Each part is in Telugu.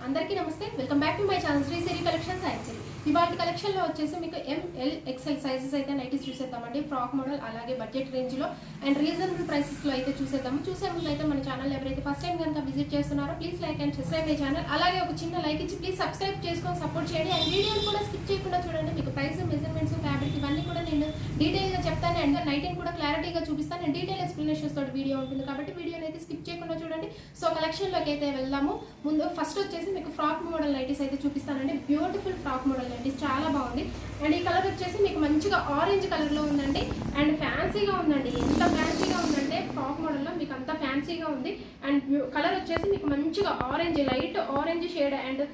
అందరికీ నమస్తే, welcome back to my channel Sri Siri collections actually ఇవాళ కలెక్షన్లో వచ్చేసి మీకు ML XL సైజెస్ అయితే నైటీస్ చూసేద్దామండి. ఫ్రాక్ మోడల్ అలాగే బడ్జెట్ రేంజ్లో అండ్ రీజనబుల్ ప్రైసెస్లో అయితే చూసేద్దాము. చూసే ముందు అయితే మన ఛానల్ ఎవరైతే ఫస్ట్ టైం కనుక విజిట్ చేస్తున్నారో please like and subscribe my channel. అలాగే ఒక చిన్న లైక్ ఇచ్చి ప్లీజ్ సబ్స్క్రైబ్ చేసుకొని సపోర్ట్ చేయండి. అండ్ వీడియోని కూడా స్కిప్ చేయకుండా చూడండి. మీకు ప్రైస్, మెజర్మెంట్స్, ఫ్యాబ్రిక్ ఇవన్నీ కూడా నేను డీటెయిల్గా చెప్తాను. అండ్ నైటింగ్ కూడా క్లారిటీగా చూపిస్తాను. అండ్ డీటెయిల్ ఎక్స్ప్లెనేషన్స్ తోటి వీడియో ఉంటుంది కాబట్టి వీడియోని అయితే స్కిప్ చేయకుండా చూడండి. సో కలెక్షన్లోకి అయితే వెళ్దాము. ముందు ఫస్ట్ వచ్చేసి మీకు ఫ్రాక్ మోడల్ నైటీస్ అయితే చూపిస్తానండి. బ్యూటిఫుల్ ఫ్రాక్ మోడల్ నైటీస్ చాలా బాగుంది. అండ్ ఈ కలర్ వచ్చేసి మీకు మంచిగా ఆరెంజ్ కలర్లో ఉందండి. అండ్ ఫ్యాన్సీగా ఉందండి. ఎంత ఫ్యాన్సీగా ఉందంటే ఫ్రాక్ మోడల్లో మీకు అంత ఫ్యాన్సీగా ఉంది. అండ్ కలర్ వచ్చేసి మీకు మంచిగా orange, light orange shade and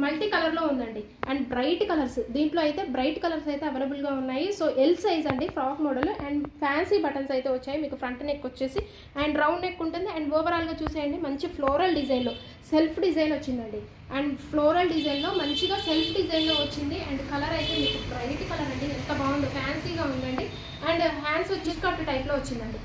multi కలర్లో ఉందండి. అండ్ బ్రైట్ కలర్స్, దీంట్లో అయితే బ్రైట్ కలర్స్ అయితే అవైలబుల్గా ఉన్నాయి. సో ఎల్ సైజ్ అండి frock model. And fancy buttons అయితే వచ్చాయి. మీకు ఫ్రంట్ నెక్ వచ్చేసి అండ్ రౌండ్ నెక్ ఉంటుంది. అండ్ ఓవరాల్గా చూసేయండి మంచి ఫ్లోరల్ డిజైన్లో సెల్ఫ్ డిజైన్ వచ్చిందండి. అండ్ ఫ్లోరల్ డిజైన్లో మంచిగా సెల్ఫ్ డిజైన్లో వచ్చింది. అండ్ కలర్ అయితే మీకు బ్రైట్ కలర్ అండి. ఎంత బాగుందో, ఫ్యాన్సీగా ఉందండి. అండ్ హ్యాండ్స్ వచ్చి కట్ టైప్లో వచ్చిందండి.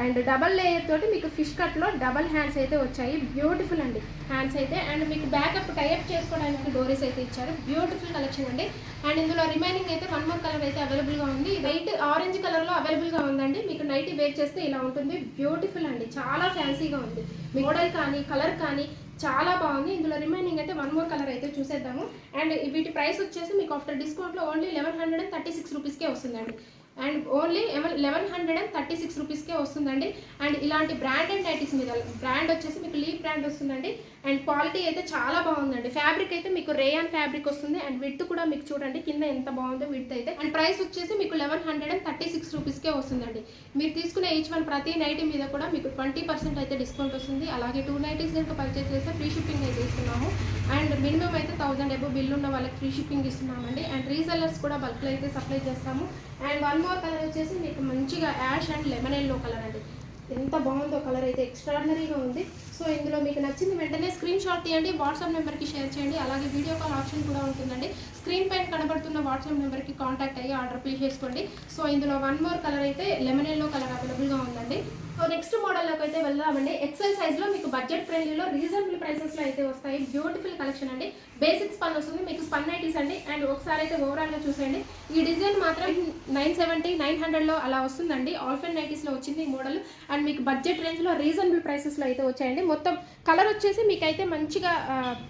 అండ్ డబల్ లేయర్ తోటి మీకు ఫిష్ కట్లో డబల్ హ్యాండ్స్ అయితే వచ్చాయి. బ్యూటిఫుల్ అండి హ్యాండ్స్ అయితే. అండ్ మీకు బ్యాకప్ టైప్ చేసుకోవడానికి డోరీస్ అయితే ఇచ్చారు. బ్యూటిఫుల్ కలెక్షన్ అండి. అండ్ ఇందులో రిమైనింగ్ అయితే వన్ మోర్ కలర్ అయితే అవైలబుల్గా ఉంది. వైట్ ఆరెంజ్ కలర్లో అవైలబుల్గా ఉందండి. మీకు నైటీ వేర్ చేస్తే ఇలా ఉంటుంది. బ్యూటిఫుల్ అండి, చాలా ఫ్యాన్సీగా ఉంది. మోడల్ కానీ కలర్ కానీ చాలా బాగుంది. ఇందులో రిమైనింగ్ అయితే వన్ మోర్ కలర్ అయితే చూసేద్దాము. అండ్ వీటి ప్రైస్ వచ్చేసి మీకు ఆఫ్టర్ డిస్కౌంట్లో ఓన్లీ 1136 రూపీస్కే వస్తుందండి. అండ్ ఓన్లీ 1136 రూపీస్కే వస్తుందండి. అండ్ ఇలాంటి బ్రాండెడ్ నైటీస్ మీద బ్రాండ్ వచ్చేసి మీకు లీప్ బ్రాండ్ వస్తుందండి. అండ్ క్వాలిటీ అయితే చాలా బాగుందండి. ఫ్యాబ్రిక్ అయితే మీకు రేయాన్ ఫ్యాబ్రిక్ వస్తుంది. అండ్ విడ్త్ కూడా మీకు చూడండి కింద ఎంత బాగుందో విడ్త్ అయితే. అండ్ ప్రైస్ వచ్చేసి మీకు 1136 రూపీస్కే వస్తుందండి. మీరు తీసుకునే ఈచ్ వన్ ప్రతి నైటీ మీద కూడా మీకు 20% అయితే డిస్కౌంట్ వస్తుంది. అలాగే 2 నైటీస్ కనుక పర్చేస్ చేస్తే ఫ్రీ షిప్పింగ్ అయితే ఇస్తున్నాము. అండ్ మినిమం అయితే 1000 అబోవ్ బిల్ ఉన్న వాళ్ళకి ఫ్రీ షిప్పింగ్ ఇస్తున్నామండి. అండ్ రీసెల్లర్స్ కూడా బల్క్లో అయితే సప్లై చేస్తాము. అండ్ వన్ మోర్ కలర్ వచ్చేసి మీకు మంచిగా ash and lemon yellow colour అండి. ఎంత బాగుందో కలర్ అయితే, ఎక్స్ట్రాడినరీగా ఉంది. సో ఇందులో మీకు నచ్చింది వెంటనే స్క్రీన్ షాట్ తీయండి, వాట్సాప్ నెంబర్కి షేర్ చేయండి. అలాగే వీడియో కాల్ ఆప్షన్ కూడా ఉంటుందండి. స్క్రీన్ పైన కనబడుతున్న వాట్సాప్ నెంబర్కి కాంటాక్ట్ అయ్యి ఆర్డర్ ప్లేస్ చేసుకోండి. సో ఇందులో వన్ మోర్ కలర్ అయితే లెమన్ ఎల్లో కలర్ అవైలబుల్గా ఉందండి. సో నెక్స్ట్ మోడల్లోకి అయితే వెళ్దామండి. ఎక్సెల్ సైజ్లో మీకు బడ్జెట్ ఫ్రెండ్లీలో రీజనబుల్ ప్రైసెస్లో అయితే వస్తాయి. బ్యూటిఫుల్ కలెక్షన్ అండి. బేసిక్ స్పన్ వస్తుంది మీకు, స్పన్ నైటీస్ అండి. అండ్ ఒకసారి అయితే ఓవరాల్గా చూసేయండి. ఈ డిజైన్ మాత్రం 970, 900లో అలా వస్తుందండి. ఆల్ఫెన్ నైటీస్లో వచ్చింది ఈ మోడల్. అండ్ మీకు బడ్జెట్ రేంజ్లో రీజనబుల్ ప్రైసెస్లో అయితే వచ్చాయండి. మొత్తం కలర్ వచ్చేసి మీకైతే మంచిగా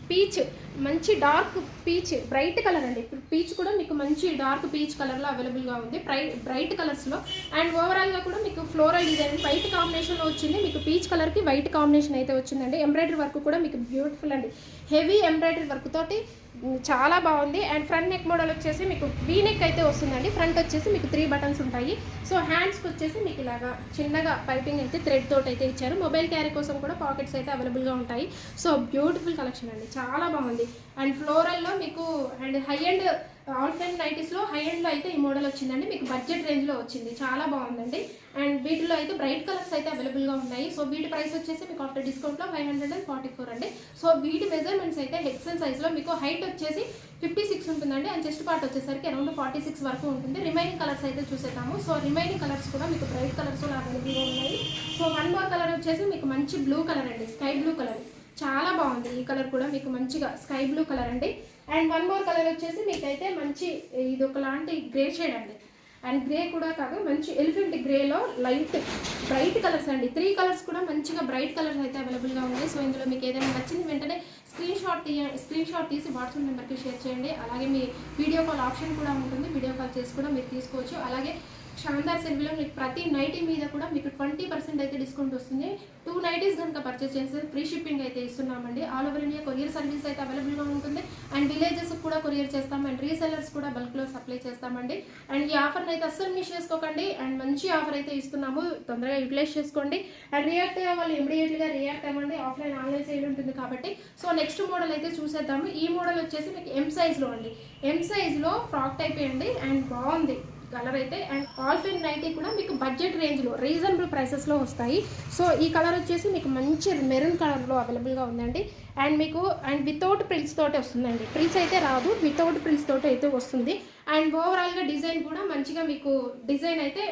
పీచ్, మంచి డార్క్ పీచ్, బ్రైట్ కలర్ అండి. పీచ్ కూడా మీకు మంచి డార్క్ పీచ్ కలర్లో అవైలబుల్గా ఉంది, బ్రైట్ కలర్స్లో. అండ్ ఓవరాల్గా కూడా మీకు ఫ్లోరల్ డిజైన్ వైట్ కాంబినేషన్లో వచ్చింది. మీకు పీచ్ కలర్కి వైట్ కాంబినేషన్ అయితే వచ్చిందండి. ఎంబ్రాయిడరీ వర్క్ కూడా మీకు బ్యూటిఫుల్ అండి. హెవీ ఎంబ్రాయిడరీ వర్క్ తోటి చాలా బాగుంది. అండ్ ఫ్రంట్ నెక్ మోడల్ వచ్చేసి మీకు వీ నెక్ అయితే వస్తుందండి. ఫ్రంట్ వచ్చేసి మీకు 3 బటన్స్ ఉంటాయి. సో హ్యాండ్స్కి వచ్చేసి మీకు ఇలాగా చిన్నగా పైపింగ్ అయితే థ్రెడ్ తోటి అయితే ఇచ్చారు. మొబైల్ క్యారీ కోసం కూడా పాకెట్స్ అయితే అవైలబుల్గా ఉంటాయి. సో బ్యూటిఫుల్ కలెక్షన్ అండి, చాలా బాగుంది. అండ్ ఫ్లోరల్లో మీకు అండ్ హై అండ్ ఆల్ఫెన్ నైటీస్లో హై ఎండ్లో అయితే ఈ మోడల్ వచ్చిందండి. మీకు బడ్జెట్ రేంజ్లో వచ్చింది, చాలా బాగుందండి. అండ్ వీటిలో అయితే బ్రైట్ కలర్స్ అయితే అవైలబుల్గా ఉన్నాయి. సో వీటి ప్రైస్ వచ్చేసి మీకు ఆఫ్టర్ డిస్కౌంట్లో 544 అండి. సో వీటి మెజర్మెంట్స్ అయితే ఎక్సెల్ సైజ్లో మీకు హైట్ వచ్చేసి 56 ఉంటుందండి. అండ్ చెస్ట్ పార్ట్ వచ్చేసరికి అరౌండ్ 46 వరకు ఉంటుంది. రిమైనింగ్ కలర్స్ అయితే చూసేద్దాము. సో రిమైనింగ్ కలర్స్ కూడా మీకు బ్రైట్ కలర్స్ అవైలబుల్గా ఉన్నాయి. సో వన్ మోర్ కలర్ వచ్చేసి మీకు మంచి బ్లూ కలర్ అండి, స్కై బ్లూ కలర్. చాలా బాగుంది ఈ కలర్ కూడా మీకు మంచిగా స్కై బ్లూ కలర్ అండి. అండ్ వన్ మోర్ కలర్ వచ్చేసి మీకైతే మంచి ఇది ఒకలాంటి గ్రే షేడ్ అండి. అండ్ గ్రే కూడా కాదు, మంచి ఎలిఫెంట్ గ్రేలో లైట్ బ్రైట్ కలర్స్ అండి. 3 కలర్స్ కూడా మంచిగా బ్రైట్ కలర్స్ అయితే అవైలబుల్గా ఉన్నాయి. సో ఇందులో మీకు ఏదైనా నచ్చింది వెంటనే స్క్రీన్ షాట్ తీసి వాట్సాప్ నెంబర్కి షేర్ చేయండి. అలాగే మీ వీడియో కాల్ ఆప్షన్ కూడా ఉంటుంది. వీడియో కాల్ చేసి కూడా మీరు తీసుకోవచ్చు. అలాగే షాందార్ సెల్విలో మీకు ప్రతి నైటీ మీద కూడా మీకు 20% అయితే డిస్కౌంట్ వస్తుంది. 2 నైటీస్ కనుక పర్చేస్ చేస్తే ఫ్రీ షిప్పింగ్ అయితే ఇస్తున్నామండి. All over India courier service అయితే అవైలబుల్గా ఉంటుంది. అండ్ విలేజెస్ కూడా కొరియర్ చేస్తాం. అండ్ రీసెల్లర్స్ కూడా బల్క్లో సప్లై చేస్తామండి. అండ్ ఈ ఆఫర్ని అయితే అస్సలు మిస్ చేసుకోకండి. అండ్ మంచి ఆఫర్ అయితే ఇస్తున్నాము, తొందరగా యూటిలైజ్ చేసుకోండి. అండ్ రియాక్ట్ అయ్యే వాళ్ళు ఇమీడియట్గా రియాక్ట్ అవ్వండి. ఆఫ్లైన్ ఆన్లైన్ సేల్ ఉంటుంది కాబట్టి. సో నెక్స్ట్ మోడల్ అయితే చూసేద్దాము. ఈ మోడల్ వచ్చేసి మీకు ఎం సైజ్లో అండి. ఎం సైజ్లో ఫ్రాక్ టైప్ అండి. అండ్ బాగుంది కలర్ అయితే. అండ్ ఆల్ఫెన్ నైటీ కూడా మీకు బడ్జెట్ రేంజ్లో రీజనబుల్ ప్రైసెస్లో వస్తాయి. సో ఈ కలర్ వచ్చేసి మీకు మంచి మెరూన్ కలర్లో అవైలబుల్గా ఉందండి. అండ్ మీకు అండ్ వితౌట్ ప్రిల్స్ తోటి వస్తుందండి. ప్రిల్స్ అయితే రాదు, వితౌట్ ప్రిల్స్ తోటి అయితే వస్తుంది. అండ్ ఓవరాల్గా డిజైన్ కూడా మంచిగా మీకు డిజైన్ అయితే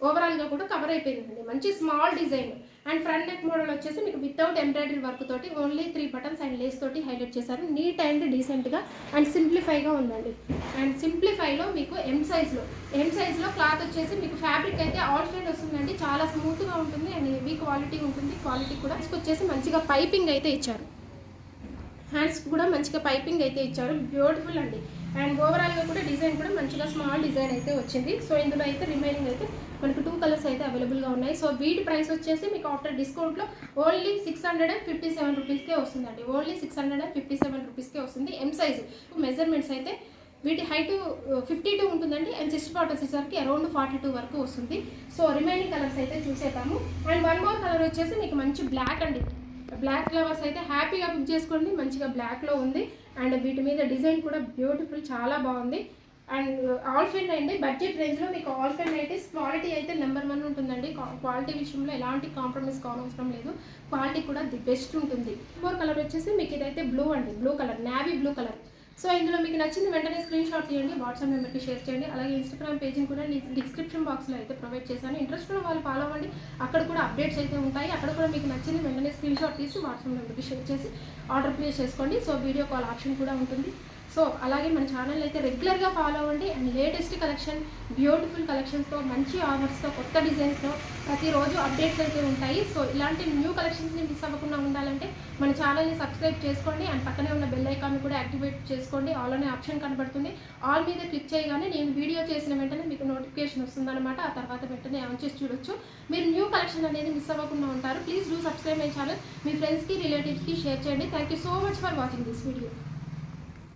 ఓవరాల్గా కూడా కవర్ అయిపోయిందండి. మంచి small design and front neck model వచ్చేసి మీకు వితౌట్ ఎంబ్రాయిడరీ వర్క్ తోటి ఓన్లీ 3 బటన్స్ అండ్ లేస్ తోటి హైలైట్ చేశారు. నీట్ అండ్ డీసెంట్గా అండ్ సింప్లిఫైగా ఉందండి. అండ్ సింప్లిఫైలో మీకు ఎం సైజ్లో క్లాత్ వచ్చేసి మీకు ఫ్యాబ్రిక్ అయితే ఆల్ ఫ్రెండ్ వస్తుందండి. చాలా స్మూత్గా ఉంటుంది అండ్ హెవీ క్వాలిటీ ఉంటుంది. క్వాలిటీ కూడా వచ్చేసి మంచిగా పైపింగ్ అయితే ఇచ్చారు. హ్యాండ్స్ కూడా మంచిగా పైపింగ్ అయితే ఇచ్చారు. బ్యూటిఫుల్ అండి. అండ్ ఓవరాల్గా కూడా డిజైన్ కూడా మంచిగా స్మాల్ డిజైన్ అయితే వచ్చింది. సో ఇందులో అయితే రిమైనింగ్ అయితే మనకు 2 కలర్స్ అయితే అవైలబుల్గా ఉన్నాయి. సో వీటి ప్రైస్ వచ్చేసి మీకు ఆఫ్టర్ డిస్కౌంట్లో ఓన్లీ 657 రూపీస్కే వస్తుందండి. ఓన్లీ 657 రూపీస్కే వస్తుంది. ఎం సైజు మెజర్మెంట్స్ అయితే వీటి హైట్ 52 ఉంటుందండి అండ్ చెస్ట్ పార్ట్ వచ్చేసరికి అరౌండ్ 42 వరకు వస్తుంది. సో రిమైనింగ్ కలర్స్ అయితే చూసేద్దాము. అండ్ వన్ మోర్ కలర్ వచ్చేసి మీకు మంచి బ్లాక్ అండి. బ్లాక్ ఫ్లవర్స్ అయితే హ్యాపీగా బుక్ చేసుకోండి. మంచిగా బ్లాక్లో ఉంది అండ్ వీటి మీద డిజైన్ కూడా బ్యూటిఫుల్, చాలా బాగుంది. అండ్ ఆల్ ఫెన్ అండి. బడ్జెట్ రేంజ్లో మీకు ఆల్ ఫెన్ నైటీస్ క్వాలిటీ అయితే నెంబర్ 1 ఉంటుందండి. క్వాలిటీ విషయంలో ఎలాంటి కాంప్రమైజ్ కానవసరం లేదు. క్వాలిటీ కూడా ది బెస్ట్ ఉంటుంది. మోర్ కలర్ వచ్చేసి మీకు ఇదైతే బ్లూ అండి, blue colour, navy blue colour. So ఇందులో మీకు నచ్చింది వెంటనే స్క్రీన్ షాట్ తీయండి, వాట్సాప్ నెంబర్కి షేర్ చేయండి. అలాగే ఇన్స్టాగ్రామ్ పేజ్ని కూడా డిస్క్రిప్షన్ బాక్స్లో అయితే ప్రొవైడ్ చేశాను. ఇంట్రెస్ట్ ఉన్న వాళ్ళు ఫాలో అవ్వండి. అక్కడ కూడా అప్డేట్స్ అయితే ఉంటాయి. అక్కడ కూడా మీకు నచ్చింది వెంటనే స్క్రీన్ షాట్ తీసి వాట్సాప్ నెంబర్కి షేర్ చేసి ఆర్డర్ ప్లేస్ చేసుకోండి. సో వీడియో కాల్ ఆప్షన్ కూడా ఉంటుంది. సో అలాగే మన ఛానల్ అయితే రెగ్యులర్గా ఫాలో అవ్వండి. అండ్ లేటెస్ట్ కలెక్షన్, బ్యూటిఫుల్ కలెక్షన్స్తో, మంచి ఆఫర్స్తో, కొత్త డిజైన్స్తో ప్రతిరోజు అప్డేట్స్ అయితే ఉంటాయి. సో ఇలాంటి న్యూ కలెక్షన్స్ని మిస్ అవ్వకుండా ఉండాలంటే మన ఛానల్ని సబ్స్క్రైబ్ చేసుకోండి అండ్ పక్కనే ఉన్న బెల్ ఐకాన్ని కూడా యాక్టివేట్ చేసుకోండి. ఆల్ అనే ఆప్షన్ కనబడుతుంది. ఆల్ మీద క్లిక్ చేయగానే నేను వీడియో చేసిన వెంటనే మీకు నోటిఫికేషన్ వస్తుందన్నమాట. ఆ తర్వాత వెంటనే ఆన్ చేసి చూడొచ్చు. మీరు న్యూ కలెక్షన్ అనేది మిస్ అవ్వకుండా ఉంటారు. Please do subscribe my channel. మీ ఫ్రెండ్స్కి, రిలేటివ్స్కి షేర్ చేయండి. Thank you so much for watching this video.